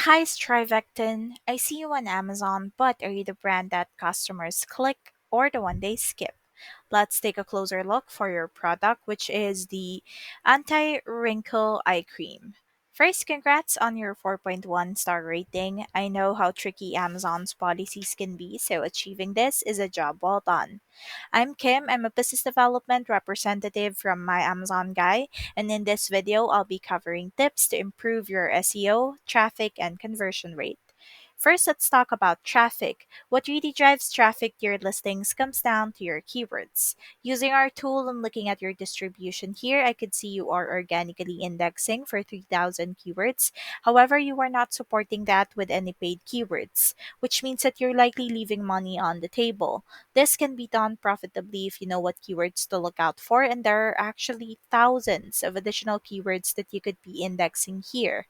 Hi, Strivectin. I see you on Amazon, but are you the brand that customers click or the one they skip? Let's take a closer look for your product, which is the Anti Wrinkle Eye Cream. First, congrats on your 4.1 star rating. I know how tricky Amazon's policies can be, so achieving this is a job well done. I'm Kim. I'm a business development representative from My Amazon Guy, and in this video, I'll be covering tips to improve your SEO, traffic, and conversion rate. First, let's talk about traffic. What really drives traffic to your listings comes down to your keywords. Using our tool and looking at your distribution here, I could see you are organically indexing for 3,000 keywords. However, you are not supporting that with any paid keywords, which means that you're likely leaving money on the table. This can be done profitably if you know what keywords to look out for, and there are actually thousands of additional keywords that you could be indexing here.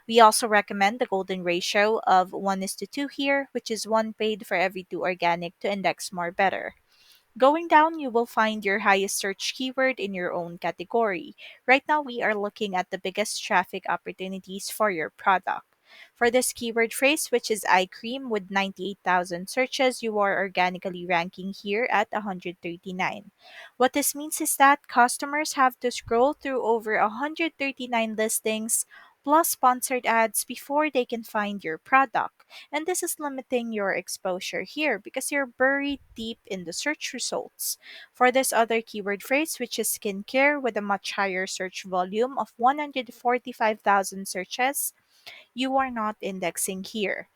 We also recommend the golden ratio of 1 is to 2 here, which is 1 paid for every 2 organic to index more better. Going down, you will find your highest search keyword in your own category. Right now, we are looking at the biggest traffic opportunities for your product. For this keyword phrase, which is eye cream with 98,000 searches, you are organically ranking here at 139. What this means is that customers have to scroll through over 139 listings plus sponsored ads before they can find your product. And this is limiting your exposure here because you're buried deep in the search results. For this other keyword phrase, which is skincare with a much higher search volume of 145,000 searches, you are not indexing here.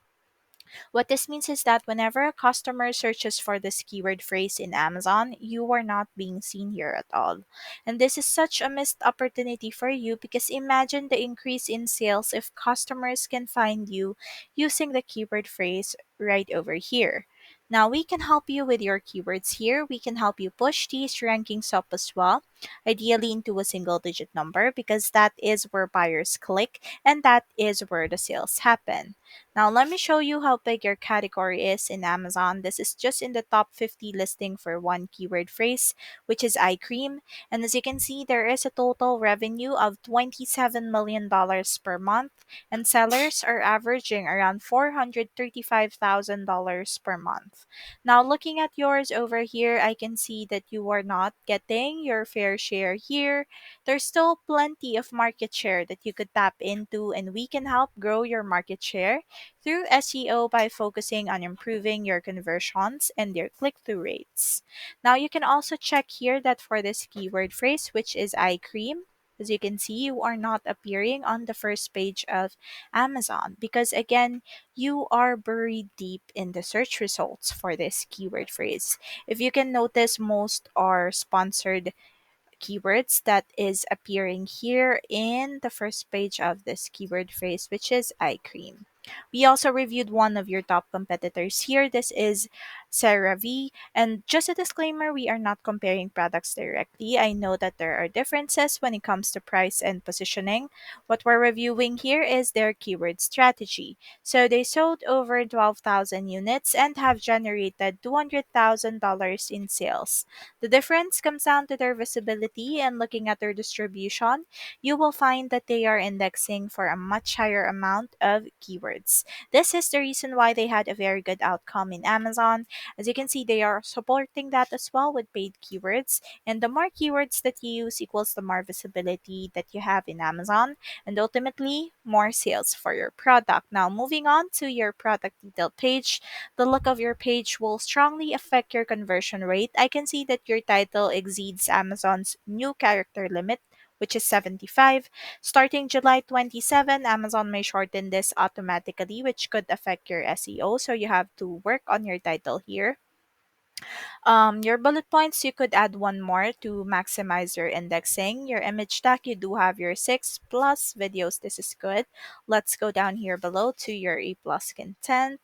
What this means is that whenever a customer searches for this keyword phrase in Amazon, you are not being seen here at all. And this is such a missed opportunity for you because imagine the increase in sales if customers can find you using the keyword phrase right over here. Now, we can help you with your keywords here. We can help you push these rankings up as well, ideally into a single digit number because that is where buyers click and that is where the sales happen. Now, let me show you how big your category is in Amazon. This is just in the top 50 listing for one keyword phrase, which is eye cream. And as you can see, there is a total revenue of $27 million per month, and sellers are averaging around $435,000 per month. Now, looking at yours over here, I can see that you are not getting your fair share here. There's still plenty of market share that you could tap into, and we can help grow your market share through SEO by focusing on improving your conversions and your click through rates. Now, you can also check here that for this keyword phrase, which is eye cream, as you can see, you are not appearing on the first page of Amazon because, again, you are buried deep in the search results for this keyword phrase. If you can notice, most are sponsored keywords that is appearing here in the first page of this keyword phrase, which is eye cream. We also reviewed one of your top competitors here. This is CeraVe. And just a disclaimer, we are not comparing products directly. I know that there are differences when it comes to price and positioning. What we're reviewing here is their keyword strategy. So they sold over 12,000 units and have generated $200,000 in sales. The difference comes down to their visibility, and looking at their distribution, you will find that they are indexing for a much higher amount of keywords. This is the reason why they had a very good outcome in Amazon. As you can see, they are supporting that as well with paid keywords, and the more keywords that you use equals the more visibility that you have in Amazon, and ultimately more sales for your product. Now, moving on to your product detail page, the look of your page will strongly affect your conversion rate. I can see that your title exceeds Amazon's new character limit, which is 75. Starting July 27, Amazon may shorten this automatically, which could affect your SEO. So you have to work on your title here. Your bullet points, you could add one more to maximize your indexing. Your image tag, you do have your 6 plus videos. This is good. Let's go down here below to your A plus content.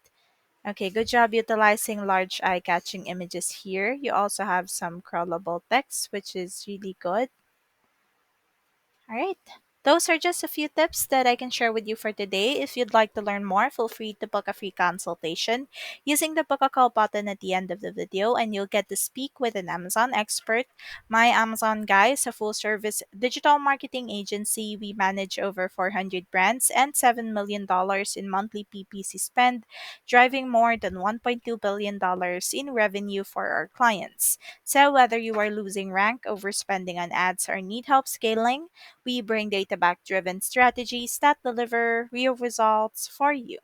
Okay, good job utilizing large eye-catching images here. You also have some crawlable text, which is really good. All right. Those are just a few tips that I can share with you for today. If you'd like to learn more, feel free to book a free consultation using the book a call button at the end of the video, and you'll get to speak with an Amazon expert. My Amazon Guy is a full service digital marketing agency. We manage over 400 brands and $7 million in monthly PPC spend, driving more than $1.2 billion in revenue for our clients. So, whether you are losing rank, overspending on ads, or need help scaling, we bring data back driven strategies that deliver real results for you.